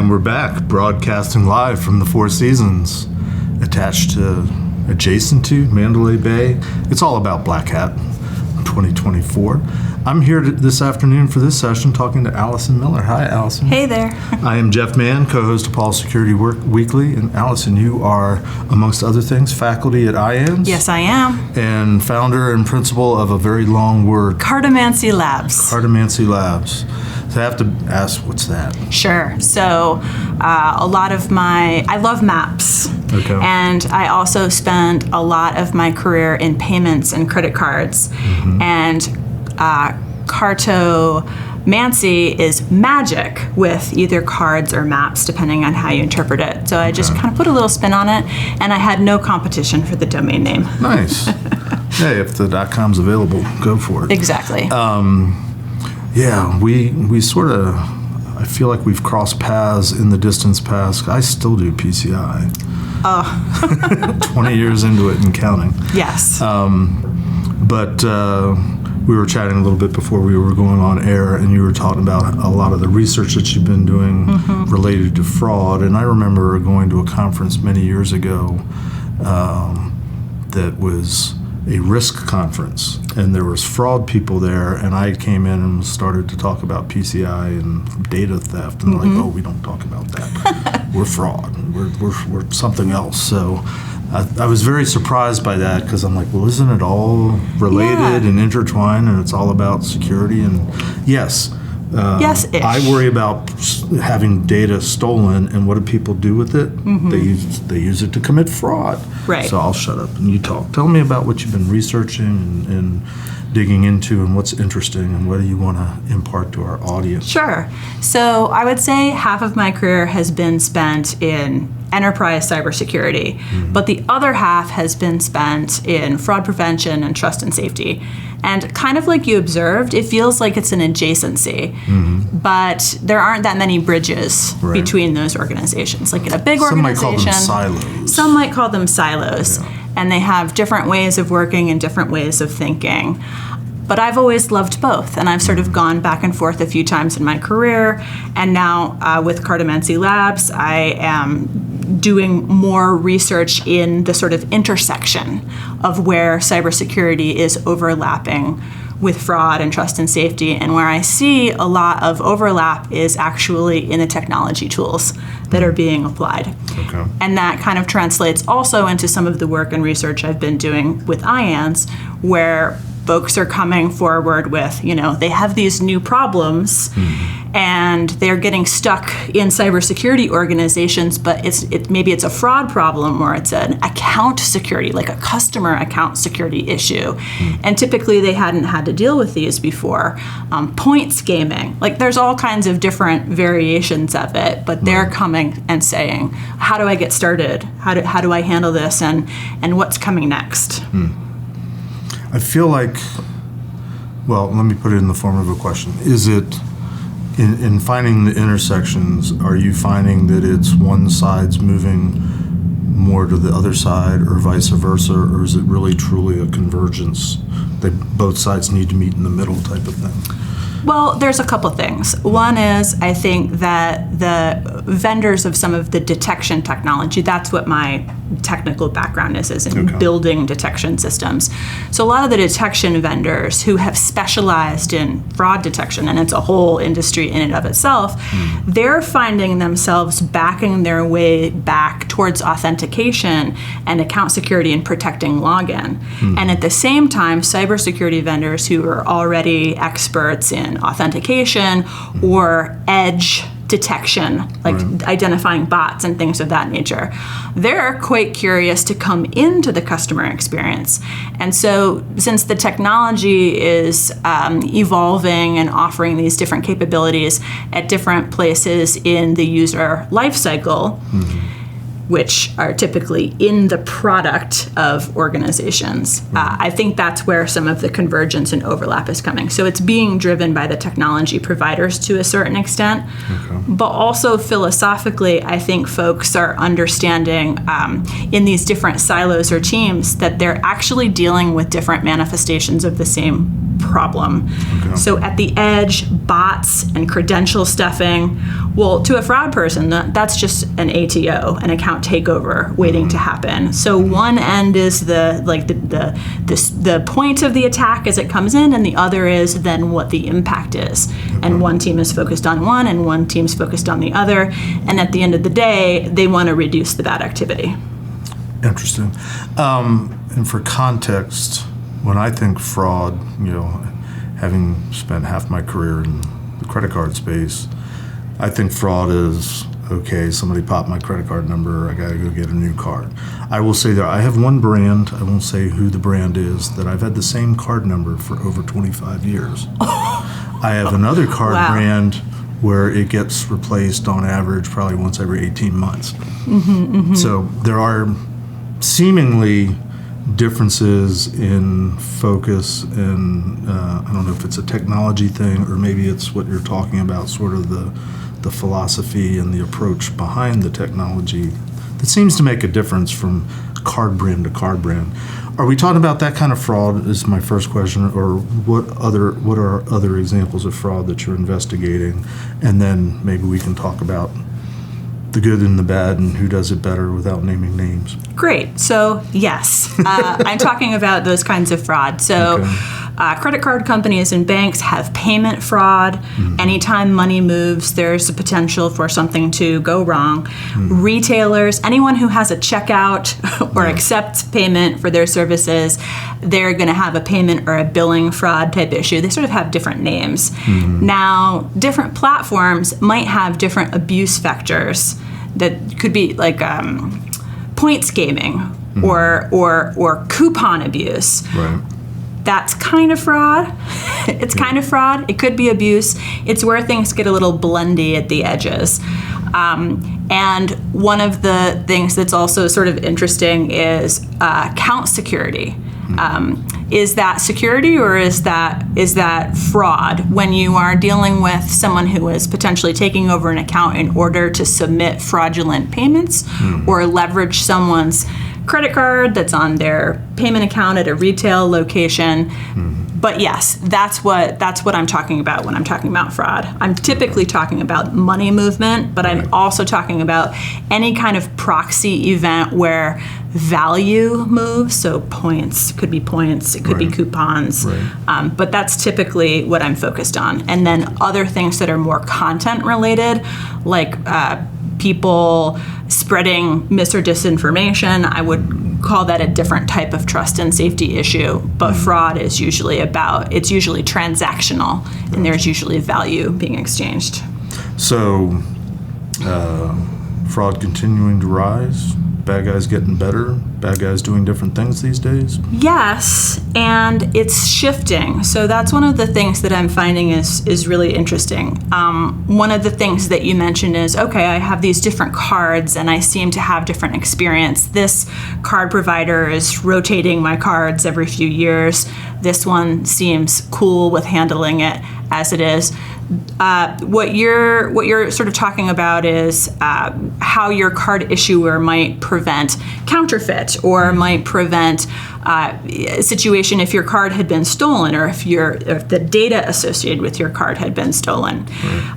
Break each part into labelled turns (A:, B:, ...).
A: And we're back, broadcasting live from the Four Seasons, adjacent to Mandalay Bay. It's all about Black Hat 2024. I'm here this afternoon for this session talking to Allison Miller. Hi, Allison.
B: Hey there.
A: I am Jeff Mann, co-host of Paul Security Weekly. And Allison, you are, amongst other things, faculty at IANS.
B: Yes, I am. And
A: founder and principal of a very long word.
B: Cryptomancy Labs.
A: Cryptomancy Labs. So I have to ask, what's that?
B: Sure. So I love maps.
A: Okay.
B: And I also spent a lot of my career in payments and credit cards. Mm-hmm. And Cartomancy is magic with either cards or maps, depending on how you interpret it. So I just kind of put a little spin on it, and I had no competition for the domain name.
A: Nice. Hey, if the .com's available, go for it.
B: Exactly.
A: Yeah, we sort of, I feel like we've crossed paths in the distance past. I still do PCI. 20 years into it and counting.
B: Yes.
A: But we were chatting a little bit before we were going on air, and you were talking about a lot of the research that you've been doing related to fraud. And I remember going to a conference many years ago that was a risk conference, and there was fraud people there, and I came in and started to talk about PCI and data theft, and they're like, oh, we don't talk about that. We're fraud. We're something else. So I was very surprised by that, because I'm like, well, isn't it all related and intertwined, and it's all about security? And yes,
B: yes-ish.
A: I worry about having data stolen, and what do people do with it? They use it to commit fraud.
B: Right.
A: So I'll shut up and you talk. Tell me about what you've been researching and digging into, and what's interesting, and what do you want to impart to our audience?
B: Sure. So I would say half of my career has been spent in enterprise cybersecurity, but the other half has been spent in fraud prevention and trust and safety. And kind of like you observed, it feels like it's an adjacency, but there aren't that many bridges between those organizations. Like in a big organization,
A: some might call them
B: silos,
A: Yeah.
B: And they have different ways of working and different ways of thinking. But I've always loved both, and I've sort of gone back and forth a few times in my career. And now with Cryptomancy Labs, I am doing more research in the sort of intersection of where cybersecurity is overlapping with fraud and trust and safety. And where I see a lot of overlap is actually in the technology tools that are being applied.
A: Okay.
B: And that kind of translates also into some of the work and research I've been doing with IANS, where folks are coming forward with, they have these new problems and they're getting stuck in cybersecurity organizations, but maybe it's a fraud problem, or it's an account security, like a customer account security issue. And typically they hadn't had to deal with these before. Points gaming, like there's all kinds of different variations of it, but they're coming and saying, how do I get started? How do I handle this? And what's coming next?
A: I feel like, well, let me put it in the form of a question. Is it, in finding the intersections, are you finding that it's one side's moving more to the other side, or vice versa, or is it really truly a convergence that both sides need to meet in the middle type of thing?
B: Well, there's a couple things. One is, I think that the vendors of some of the detection technology, that's what my technical background is in building detection systems. So a lot of the detection vendors who have specialized in fraud detection, and it's a whole industry in and of itself, they're finding themselves backing their way back towards authentication and account security and protecting login. And at the same time, cybersecurity vendors who are already experts in authentication or edge detection, like identifying bots and things of that nature, they're quite curious to come into the customer experience. And so since the technology is evolving and offering these different capabilities at different places in the user lifecycle, which are typically in the product of organizations. I think that's where some of the convergence and overlap is coming. So it's being driven by the technology providers to a certain extent, but also philosophically, I think folks are understanding in these different silos or teams that they're actually dealing with different manifestations of the same problem.
A: Okay.
B: So at the edge, bots and credential stuffing, well, to a fraud person, that's just an ATO, an account takeover waiting to happen. So one end is the point of the attack as it comes in, and the other is then what the impact is. And one team is focused on one, and one team's focused on the other. And at the end of the day, they want to reduce the bad activity.
A: Interesting. And for context, when I think fraud, having spent half my career in the credit card space, I think fraud is, okay, somebody popped my credit card number, I got to go get a new card. I will say that I have one brand, I won't say who the brand is, that I've had the same card number for over 25 years. I have another card brand where it gets replaced on average probably once every 18 months. So there are seemingly differences in focus, and I don't know if it's a technology thing or maybe it's what you're talking about, sort of the philosophy and the approach behind the technology that seems to make a difference from card brand to card brand. Are we talking about that kind of fraud is my first question, or what are other examples of fraud that you're investigating? And then maybe we can talk about the good and the bad and who does it better without naming names.
B: Great. So yes, I'm talking about those kinds of fraud. So credit card companies and banks have payment fraud. Anytime money moves, there's a potential for something to go wrong. Retailers, anyone who has a checkout or accepts payment for their services, they're going to have a payment or a billing fraud type issue. They sort of have different names. Now, different platforms might have different abuse vectors that could be like points gaming or coupon abuse.
A: Right.
B: That's kind of fraud. It's kind of fraud. It could be abuse. It's where things get a little blendy at the edges. And one of the things that's also sort of interesting is account security. Is that security or is that fraud when you are dealing with someone who is potentially taking over an account in order to submit fraudulent payments or leverage someone's credit card that's on their payment account at a retail location? But yes, that's what I'm talking about when I'm talking about fraud. I'm typically talking about money movement, but I'm also talking about any kind of proxy event where value moves. So points, could be points, it could be coupons. But that's typically what I'm focused on. And then other things that are more content related, like people spreading mis or disinformation, I would call that a different type of trust and safety issue. But fraud is usually it's usually transactional, and there's usually value being exchanged.
A: So, fraud continuing to rise, bad guys getting better, bad guys doing different things these days?
B: Yes, and it's shifting. So that's one of the things that I'm finding is really interesting. One of the things that you mentioned is, okay, I have these different cards and I seem to have different experience. This card provider is rotating my cards every few years. This one seems cool with handling it as it is. What you're sort of talking about is how your card issuer might prevent counterfeit or might prevent a situation if your card had been stolen or if the data associated with your card had been stolen.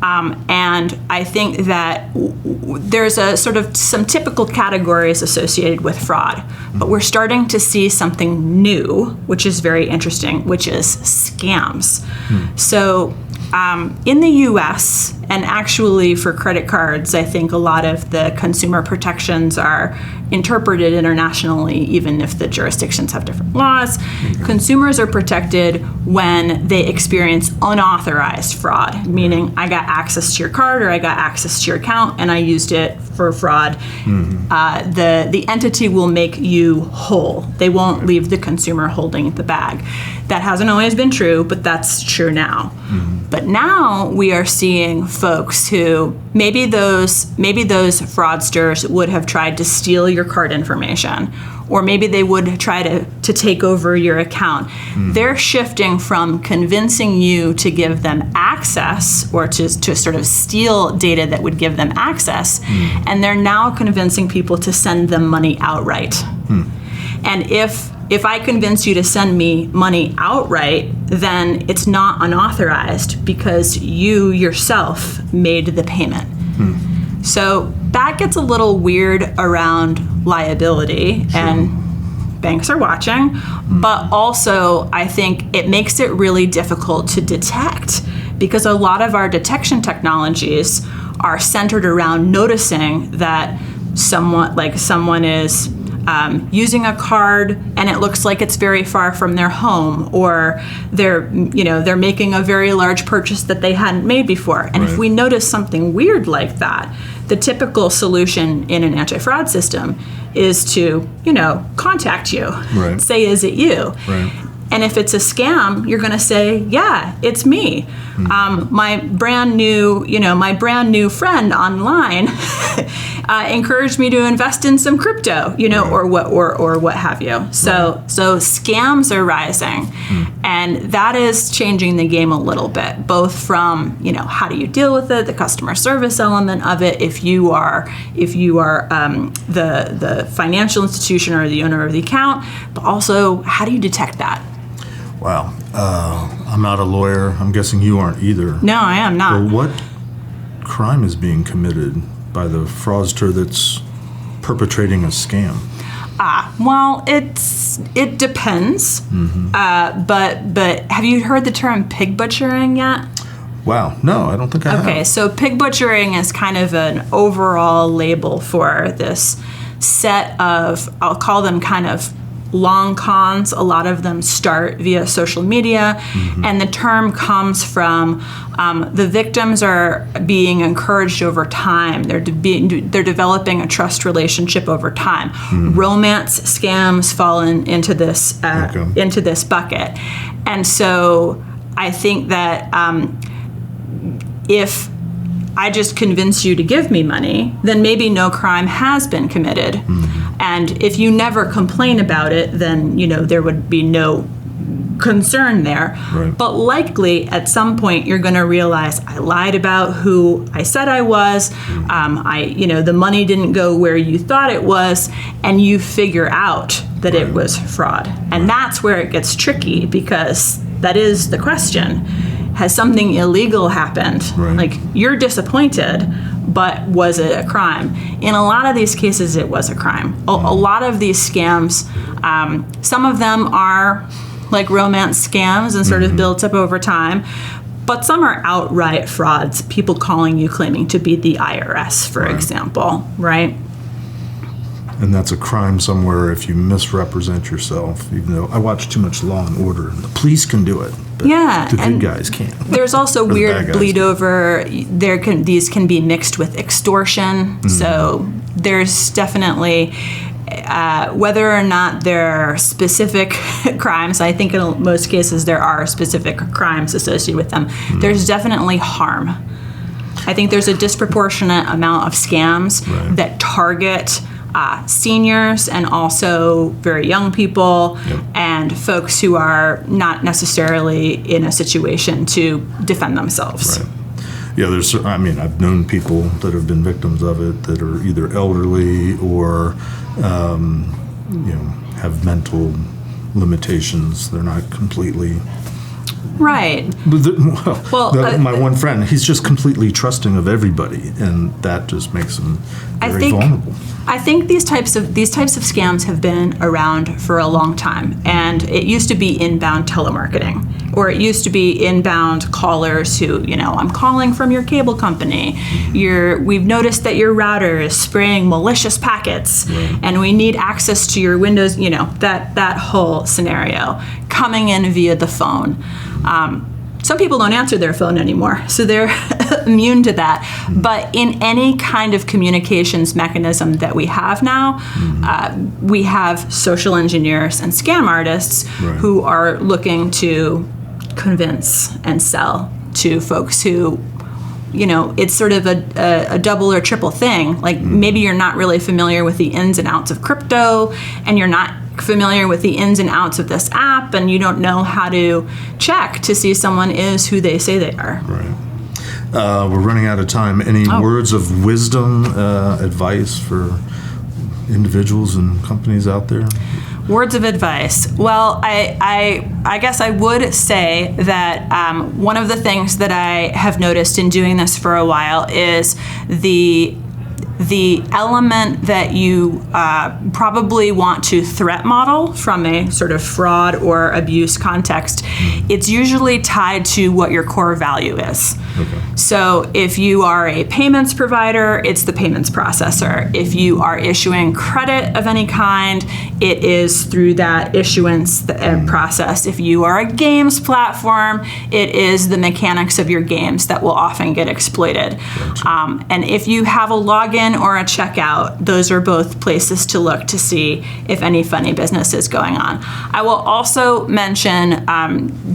B: And I think that there's a sort of some typical categories associated with fraud, but we're starting to see something new, which is very interesting, which is scams. So in the U.S., and actually for credit cards, I think a lot of the consumer protections are interpreted internationally, even if the jurisdictions have different laws. Consumers are protected when they experience unauthorized fraud, meaning I got access to your card or I got access to your account and I used it for fraud. The entity will make you whole. They won't leave the consumer holding the bag. That hasn't always been true, but that's true now. But now we are seeing folks who maybe those fraudsters would have tried to steal your card information, or maybe they would try to take over your account. They're shifting from convincing you to give them access or to sort of steal data that would give them access, and they're now convincing people to send them money outright. And if if I convince you to send me money outright, then it's not unauthorized because you yourself made the payment. So that gets a little weird around liability, and banks are watching, but also I think it makes it really difficult to detect, because a lot of our detection technologies are centered around noticing that someone is using a card and it looks like it's very far from their home, or they're making a very large purchase that they hadn't made before. And if we notice something weird like that, the typical solution in an anti-fraud system is to, contact you, say, is it you? And if it's a scam, you're going to say, yeah, it's me. My brand new friend online encouraged me to invest in some crypto, or what have you. So scams are rising, and that is changing the game a little bit, both from, how do you deal with it, the customer service element of it, if you are the financial institution or the owner of the account, but also how do you detect that?
A: Wow. I'm not a lawyer. I'm guessing you aren't either.
B: No, I am not.
A: But what crime is being committed by the fraudster that's perpetrating a scam?
B: Well, it depends. But have you heard the term pig butchering yet?
A: Wow. No, I don't think I have.
B: Okay, so pig butchering is kind of an overall label for this set of, I'll call them kind of long cons. A lot of them start via social media, and the term comes from the victims are being encouraged over time. They're developing a trust relationship over time. Romance scams fall into this bucket, and so I think that if I just convince you to give me money, then maybe no crime has been committed. And if you never complain about it, then, there would be no concern there. But likely at some point you're going to realize I lied about who I said I was. The money didn't go where you thought it was, and you figure out that it was fraud. And that's where it gets tricky, because that is the question. Has something illegal happened? Like, you're disappointed, but was it a crime? In a lot of these cases, it was a crime. A lot of these scams, some of them are like romance scams and sort of built up over time, but some are outright frauds, people calling you, claiming to be the IRS, for example, right?
A: And that's a crime somewhere if you misrepresent yourself, even though I watch too much Law and Order, and the police can do it, but the good guys can't.
B: There's also weird bleed over. These can be mixed with extortion. So there's definitely, whether or not there are specific crimes, I think in most cases there are specific crimes associated with them. There's definitely harm. I think there's a disproportionate amount of scams that target seniors and also very young people and folks who are not necessarily in a situation to defend themselves.
A: Yeah, I've known people that have been victims of it that are either elderly or, have mental limitations. They're not completely...
B: Right.
A: My one friend, he's just completely trusting of everybody, and that just makes him very vulnerable.
B: I think these types of scams have been around for a long time, and it used to be inbound telemarketing, or it used to be inbound callers who, I'm calling from your cable company. We've noticed that your router is spraying malicious packets, and we need access to your Windows. That whole scenario coming in via the phone. Some people don't answer their phone anymore, so they're immune to that. But in any kind of communications mechanism that we have now, we have social engineers and scam artists who are looking to convince and sell to folks who, it's sort of a double or triple thing. Like maybe you're not really familiar with the ins and outs of crypto, and you're not familiar with the ins and outs of this app, and you don't know how to check to see someone is who they say they are. Right.
A: We're running out of time. Any words of wisdom, advice for individuals and companies out there?
B: Words of advice. Well, I guess I would say that one of the things that I have noticed in doing this for a while is the element that you probably want to threat model from a sort of fraud or abuse context. It's usually tied to what your core value is.
A: Okay.
B: So if you are a payments provider, it's the payments processor. If you are issuing credit of any kind, it is through that issuance process. If you are a games platform, it is the mechanics of your games that will often get exploited.
A: Gotcha.
B: And if you have a login or a checkout, those are both places to look to see if any funny business is going on. I will also mention,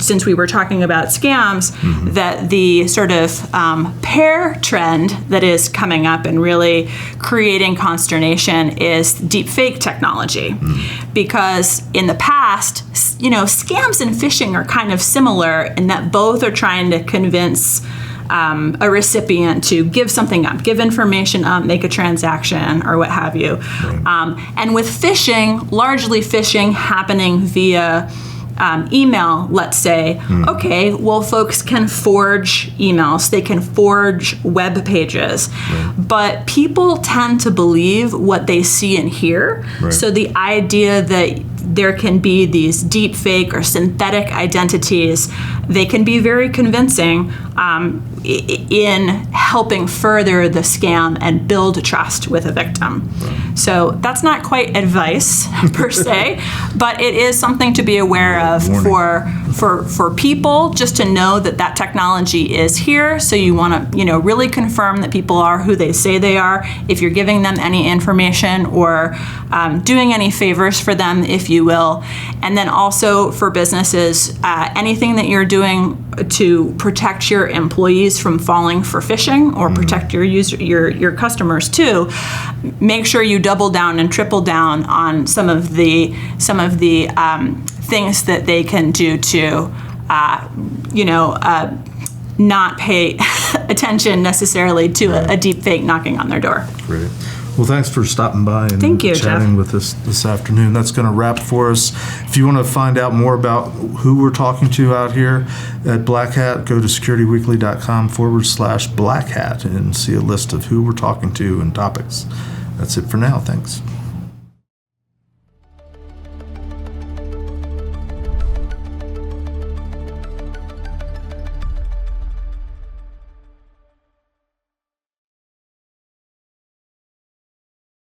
B: since we were talking about scams, that the sort of pair trend that is coming up and really creating consternation is deepfake technology. Because in the past, scams and phishing are kind of similar in that both are trying to convince a recipient to give something up, give information up, make a transaction, or what have you. Right. And with phishing, largely phishing happening via email, let's say, okay, well, folks can forge emails, they can forge web pages, but people tend to believe what they see and hear. Right. So the idea that there can be these deep fake or synthetic identities, they can be very convincing in helping further the scam and build trust with a victim. Right. So that's not quite advice per se, but it is something to be aware of for people, just to know that technology is here. So you want to really confirm that people are who they say they are. If you're giving them any information or doing any favors for them, if you will. And then also for businesses, anything that you're doing to protect your employees from falling for phishing or protect your customers too, make sure you double down and triple down on some of the things that they can do to not pay attention necessarily to a deep fake knocking on their door.
A: Great. Well, thanks for stopping by and
B: Thank you,
A: chatting
B: Jeff.
A: with us this afternoon. That's going to wrap for us. If you want to find out more about who we're talking to out here at Black Hat, go to securityweekly.com/Black Hat and see a list of who we're talking to and topics. That's it for now. Thanks.